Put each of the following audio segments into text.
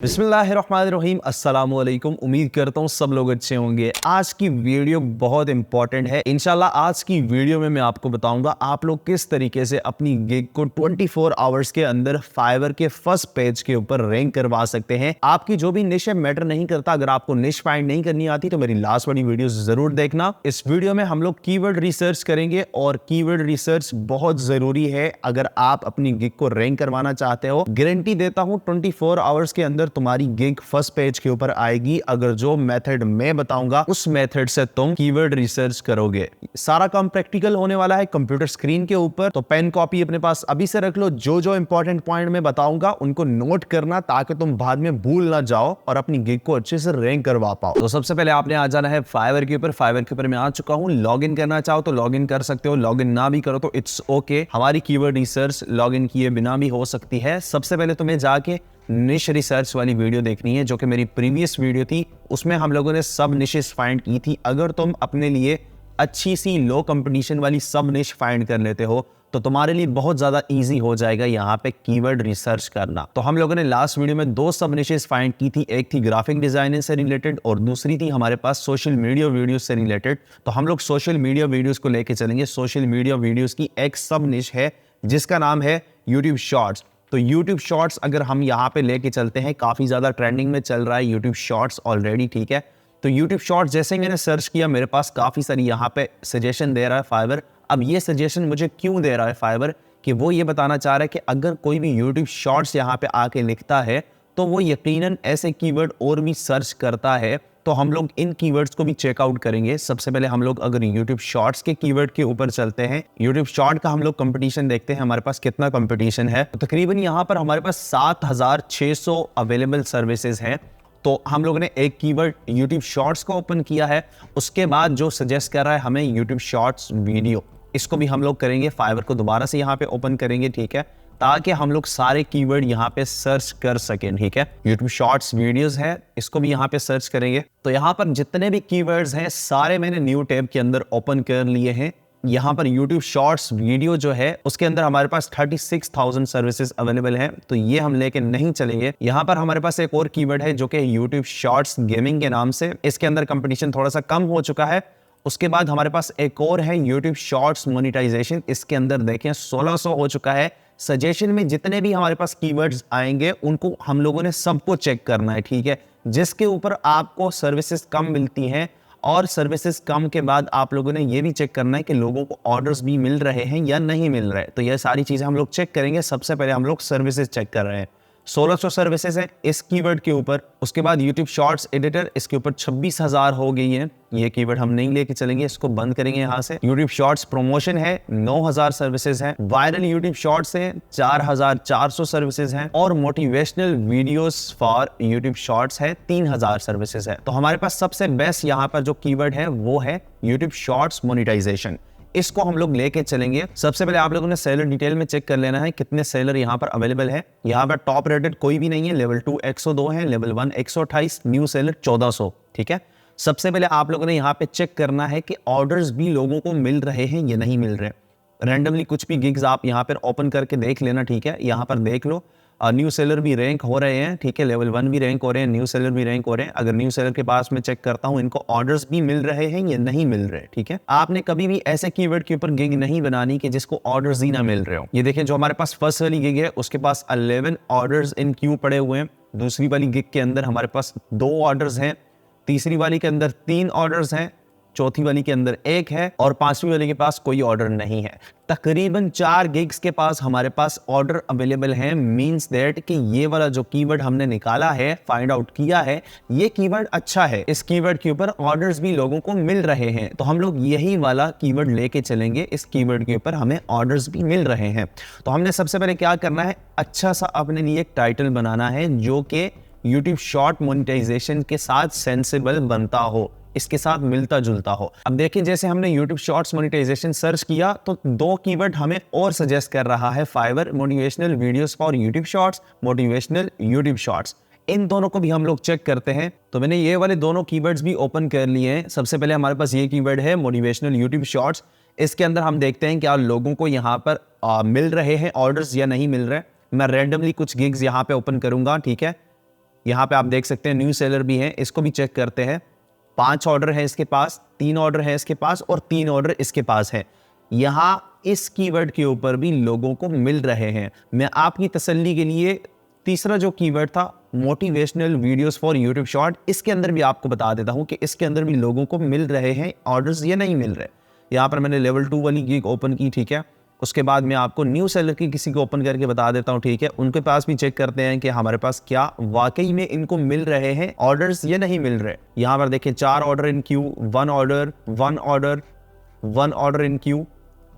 बिस्मिल्लाहिर्रहमानिर्रहीम अस्सलामुअलैकुम। उम्मीद करता हूँ सब लोग अच्छे होंगे। आज की वीडियो बहुत इंपॉर्टेंट है। इंशाल्लाह आज की वीडियो में मैं आपको बताऊंगा आप लोग किस तरीके से अपनी गिग को 24 आवर्स के अंदर फाइवर के फर्स्ट पेज के ऊपर रैंक करवा सकते हैं। आपकी जो भी निश मैटर नहीं करता। अगर आपको निश फाइंड नहीं करनी आती तो मेरी लास्ट वाली वीडियो जरूर देखना। इस वीडियो में हम लोग कीवर्ड रिसर्च करेंगे और कीवर्ड रिसर्च बहुत जरूरी है अगर आप अपनी गिग को रैंक करवाना चाहते हो। गारंटी देता हूं 24 आवर्स के अंदर तुम्हारी गिग फर्स्ट पेज के ऊपर आएगी अगर जो मेथड मैं बताऊंगा उस मेथड से तुम कीवर्ड रिसर्च करोगे। सारा काम प्रैक्टिकल होने वाला है कंप्यूटर स्क्रीन के ऊपर, तो पेन कॉपी अपने पास अभी से रख लो। जो जो इंपॉर्टेंट पॉइंट मैं बताऊंगा उनको नोट करना ताकि तुम बाद में भूल ना जाओ और अपनी गिग को अच्छे से रैंक करवा पाओ। तो सबसे पहले आपने आ जाना है फाइवर के ऊपर। फाइवर के ऊपर मैं आ चुका हूं। लॉग इन करना चाहो तो लॉग इन कर सकते हो, लॉग इन ना भी करो तो इट्स ओके। हमारी कीवर्ड रिसर्च लॉग इन किए बिना भी हो सकती है। सबसे पहले तुम्हें जाके निश रिसर्च वाली वीडियो देखनी है जो कि मेरी प्रीवियस वीडियो थी, उसमें हम लोगों ने सब निशेस फाइंड की थी। अगर तुम अपने लिए अच्छी सी लो कंपटीशन वाली सब निश फाइंड कर लेते हो तो तुम्हारे लिए बहुत ज्यादा इजी हो जाएगा यहाँ पे कीवर्ड रिसर्च करना। तो हम लोगों ने लास्ट वीडियो में दो सब निशेस फाइंड की थी, एक थी ग्राफिक डिजाइनिंग से रिलेटेड और दूसरी थी हमारे पास सोशल मीडिया वीडियोस से रिलेटेड। तो हम लोग सोशल मीडिया वीडियोस को लेके चलेंगे। सोशल मीडिया वीडियोस की एक सब निश है जिसका नाम है यूट्यूब शॉर्ट्स। तो YouTube शॉर्ट्स अगर हम यहाँ पे लेके चलते हैं, काफी ज्यादा ट्रेंडिंग में चल रहा है YouTube शॉर्ट्स ऑलरेडी, ठीक है। तो YouTube शॉर्ट्स जैसे ही मैंने सर्च किया मेरे पास काफी सारी यहाँ पे सजेशन दे रहा है फाइवर। अब ये सजेशन मुझे क्यों दे रहा है फाइवर कि वो ये बताना चाह रहा है कि अगर कोई भी YouTube शॉर्ट्स यहाँ पे आके लिखता है तो वो यकीनन ऐसे कीवर्ड और भी सर्च करता है। तो हम लोग इन कीवर्ड्स को भी चेकआउट करेंगे। सबसे पहले हम लोग अगर YouTube शॉर्ट्स के कीवर्ड के ऊपर चलते हैं, YouTube शॉर्ट का हम लोग कंपटीशन देखते हैं हमारे पास कितना कंपटीशन है। तो तकरीबन यहाँ पर हमारे पास 7600 अवेलेबल सर्विसेज हैं। तो हम लोगों ने एक कीवर्ड YouTube शॉर्ट्स को ओपन किया है, उसके बाद जो सजेस्ट कर रहा है हमें YouTube शॉर्ट्स वीडियो, इसको भी हम लोग करेंगे। फाइवर को दोबारा से यहाँ पे ओपन करेंगे, ठीक है, ताकि हम लोग सारे कीवर्ड यहाँ पे सर्च कर सकें, ठीक है। YouTube शॉर्ट्स वीडियोस है, इसको भी यहाँ पे सर्च करेंगे। तो यहाँ पर जितने भी कीवर्ड्स हैं सारे मैंने न्यू टैब के अंदर ओपन कर लिए हैं। यहाँ पर YouTube शॉर्ट्स वीडियो जो है उसके अंदर हमारे पास 36,000 सर्विसेज अवेलेबल हैं, तो ये हम लेके नहीं चलेंगे। यहाँ पर हमारे पास एक और कीवर्ड है जो कि YouTube शॉर्ट्स गेमिंग के नाम से, इसके अंदर कंपटीशन थोड़ा सा कम हो चुका है। उसके बाद हमारे पास एक और है YouTube शॉर्ट्स मोनेटाइजेशन, इसके अंदर देखें 1600 हो चुका है। सजेशन में जितने भी हमारे पास कीवर्ड्स आएंगे उनको हम लोगों ने सबको चेक करना है, ठीक है। जिसके ऊपर आपको सर्विसेज कम मिलती हैं और सर्विसेज कम के बाद आप लोगों ने ये भी चेक करना है कि लोगों को ऑर्डर्स भी मिल रहे हैं या नहीं मिल रहे। तो ये सारी चीजें हम लोग चेक करेंगे। सबसे पहले हम लोग सर्विसेज चेक कर रहे हैं। 1600 सर्विसेज है इस कीवर्ड के ऊपर। उसके बाद YouTube शॉर्ट्स एडिटर, इसके ऊपर 26,000 हो गई है। ये कीवर्ड हम नहीं लेके चलेंगे, इसको बंद करेंगे यहाँ से। YouTube शॉर्ट्स प्रमोशन है 9,000 सर्विसेज हैं। वायरल YouTube शॉर्ट्स है 4,400 सर्विसेज हैं और motivational videos for YouTube shorts है 3,000 सर्विसेज है। तो हमारे पास सबसे बेस्ट यहाँ पर जो कीवर्ड है वो है YouTube शॉर्ट्स मोनेटाइजेशन। इसको हम लोग लेके चलेंगे। सबसे पहले आप लोगों ने सेलर डिटेल में चेक कर लेना है कितने सेलर यहाँ पर अवेलेबल है। यहाँ पर टॉप रेटेड कोई भी नहीं है। लेवल 2 102 है, लेवल 1 128, न्यू सेलर 1400, ठीक है। सबसे पहले आप लोगों ने यहाँ पे चेक करना है कि ऑर्डर्स भी लोगों को मिल रहे हैं या नहीं मिल रहे। रैंडमली कुछ भी गिग्स आप यहाँ पर ओपन करके देख लेना, ठीक है। यहाँ पर देख लो न्यू सेलर भी रैंक हो रहे हैं, ठीक है। लेवल 1 भी रैंक हो रहे हैं, न्यू सेलर भी रैंक हो रहे हैं। अगर न्यू सेलर के पास में चेक करता हूं इनको ऑर्डर्स भी मिल रहे हैं या नहीं मिल रहे, ठीक है। आपने कभी भी ऐसे कीवर्ड के ऊपर गिग नहीं बनानी कि जिसको ऑर्डर्स ही ना मिल रहे हो। ये देखें जो हमारे पास फर्स्ट वाली गिग है उसके पास 11 ऑर्डर्स इन क्यू पड़े हुए हैं। दूसरी वाली गिग के अंदर हमारे पास 2 ऑर्डर्स हैं, तीसरी वाली के अंदर 3 ऑर्डर्स हैं, चौथी वाली के अंदर 1 है और पांचवी वाली के पास कोई ऑर्डर नहीं है। तकरीबन 4 गिग्स के पास हमारे पास ऑर्डर अवेलेबल है। मींस दैट कि ये वाला जो कीवर्ड हमने निकाला है, फाइंड आउट किया है, ये कीवर्ड अच्छा है। इस कीवर्ड के ऊपर ऑर्डर्स भी लोगों को मिल रहे हैं, तो हम लोग यही वाला कीवर्ड लेके चलेंगे। इस कीवर्ड के ऊपर हमें ऑर्डर्स भी मिल रहे हैं। तो हमने सबसे पहले क्या करना है, अच्छा सा अपने लिए एक टाइटल बनाना है जो कि YouTube शॉर्ट मोनेटाइजेशन के साथ सेंसिबल बनता हो, इसके साथ मिलता जुलता हो। अब देखिए जैसे हमने YouTube शॉर्ट्स मोनेटाइजेशन सर्च किया तो 2 कीवर्ड हमें और सजेस्ट कर रहा है Fiverr, motivational videos for YouTube shorts, motivational YouTube shorts. इन दोनों को भी हम लोग चेक करते हैं। तो मैंने ये वाले दोनों कीवर्ड्स भी ओपन कर लिए हैं। सबसे पहले हमारे पास ये कीवर्ड है मोटिवेशनल YouTube शॉर्ट्स। इसके अंदर हम देखते हैं क्या लोगों को यहाँ पर मिल रहे हैं ऑर्डर्स या नहीं मिल रहे। मैं रैंडमली कुछ गिग्स यहाँ पे ओपन करूंगा, ठीक है। यहाँ पे आप देख सकते हैं न्यू सेलर भी है, इसको भी चेक करते हैं। 5 ऑर्डर है इसके पास, 3 ऑर्डर है इसके पास और 3 ऑर्डर इसके पास है। यहाँ इस कीवर्ड के ऊपर भी लोगों को मिल रहे हैं। मैं आपकी तसल्ली के लिए तीसरा जो कीवर्ड था motivational videos for YouTube short, इसके अंदर भी आपको बता देता हूं कि इसके अंदर भी लोगों को मिल रहे हैं ऑर्डर्स या नहीं मिल रहे। यहाँ पर मैंने लेवल 2 वाली गिग ओपन की, ठीक है। उसके बाद मैं आपको न्यू सेलर की किसी को ओपन करके बता देता हूँ, ठीक है। उनके पास भी चेक करते हैं कि हमारे पास क्या वाकई में इनको मिल रहे हैं ऑर्डर्स या नहीं मिल रहे। यहाँ पर देखिए 4 order in Q, 1 order, 1 order, 1 order in Q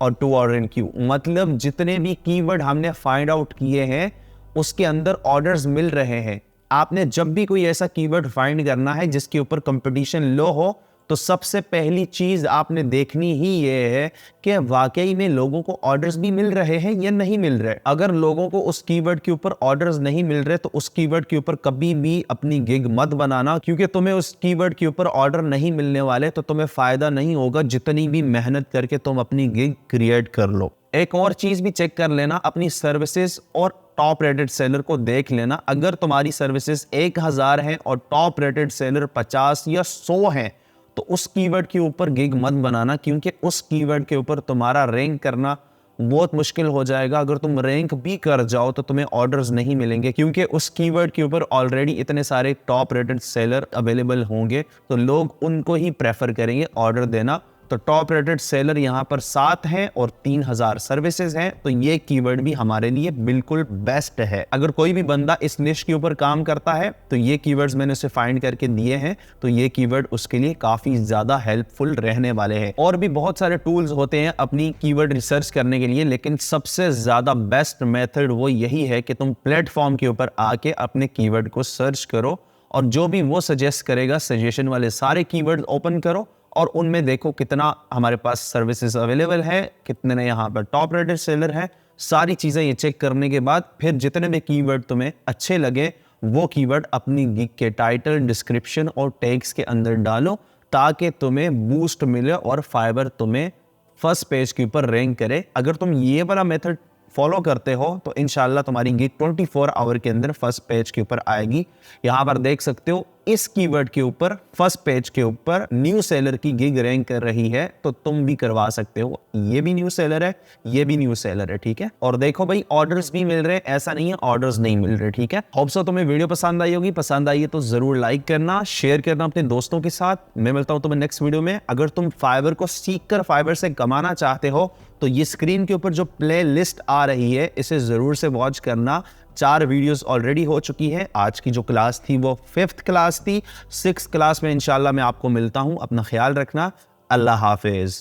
और 2 ऑर्डर इन क्यू। मतलब जितने भी कीवर्ड हमने फाइंड आउट किए हैं उसके अंदर ऑर्डर्स मिल रहे हैं। आपने जब भी कोई ऐसा कीवर्ड फाइंड करना है जिसके ऊपर कंपटीशन लो हो, तो सबसे पहली चीज आपने देखनी ही ये है कि वाकई में लोगों को ऑर्डर्स भी मिल रहे हैं या नहीं मिल रहे। अगर लोगों को उस कीवर्ड के ऊपर ऑर्डर्स नहीं मिल रहे तो उस कीवर्ड के ऊपर कभी भी अपनी गिग मत बनाना, क्योंकि तुम्हें उस कीवर्ड के ऊपर ऑर्डर नहीं मिलने वाले तो तुम्हें फायदा नहीं होगा जितनी भी मेहनत करके तुम अपनी गिग क्रिएट कर लो। एक और चीज भी चेक कर लेना, अपनी सर्विसेज और टॉप रेटेड सेलर को देख लेना। अगर तुम्हारी सर्विसेज 1000 है और टॉप रेटेड सेलर 50 या 100 है तो उस कीवर्ड के ऊपर गिग मत बनाना, क्योंकि उस कीवर्ड के ऊपर तुम्हारा रैंक करना बहुत मुश्किल हो जाएगा। अगर तुम रैंक भी कर जाओ तो तुम्हें ऑर्डर्स नहीं मिलेंगे, क्योंकि उस कीवर्ड के ऊपर ऑलरेडी इतने सारे टॉप रेटेड सेलर अवेलेबल होंगे तो लोग उनको ही प्रेफर करेंगे ऑर्डर देना। तो टॉप रेटेड सेलर यहाँ पर 7 हैं और 3000 सर्विसेज हैं, तो ये कीवर्ड भी हमारे लिए बिल्कुल बेस्ट है। अगर कोई भी बंदा इस निश के ऊपर काम करता है तो ये कीवर्ड्स मैंने उसे फाइंड करके दिए हैं, तो ये कीवर्ड उसके लिए काफी ज्यादा हेल्पफुल रहने वाले हैं। और भी बहुत सारे टूल्स होते हैं अपनी कीवर्ड रिसर्च करने के लिए, लेकिन सबसे ज्यादा बेस्ट मेथड वो यही है कि तुम प्लेटफॉर्म के ऊपर आके अपने कीवर्ड को सर्च करो और जो भी वो सजेस्ट करेगा सजेशन वाले सारे कीवर्ड ओपन करो और उनमें देखो कितना हमारे पास सर्विसेज अवेलेबल है, कितने यहाँ पर टॉप रेटेड सेलर है। सारी चीज़ें ये चेक करने के बाद फिर जितने भी कीवर्ड तुम्हें अच्छे लगे वो कीवर्ड अपनी गिग के टाइटल, डिस्क्रिप्शन और टैग्स के अंदर डालो ताकि तुम्हें बूस्ट मिले और फाइवर तुम्हें फर्स्ट पेज के ऊपर रैंक करे। अगर तुम ये वाला मेथड फॉलो करते हो तो इंशाल्लाह तुम्हारी गिग 24 आवर के अंदर फर्स्ट पेज के ऊपर आएगी। यहाँ पर देख सकते हो इस कीवर्ड के ऊपर फर्स्ट पेज के ऊपर न्यू सेलर की गिग रैंक कर रही है, तो तुम भी करवा सकते हो। ये भी न्यू सेलर है, ये भी न्यू सेलर है, ठीक है। और देखो भाई ऑर्डर्स भी मिल रहे हैं, ऐसा नहीं है ऑर्डर्स नहीं मिल रहे, ठीक है। होप सो तुम्हें वीडियो पसंद आई होगी। पसंद आई है तो जरूर लाइक करना, शेयर करना अपने दोस्तों के साथ। मैं मिलता हूं तुम्हें नेक्स्ट वीडियो में। अगर तुम फाइवर को सीख कर फाइवर से कमाना चाहते हो तो ये स्क्रीन के ऊपर जो प्ले लिस्ट आ रही है इसे जरूर से वॉच करना। 4 वीडियोस ऑलरेडी हो चुकी है। आज की जो क्लास थी वो 5th क्लास थी। 6th क्लास में इंशाल्लाह मैं आपको मिलता हूं। अपना ख्याल रखना। अल्लाह हाफिज।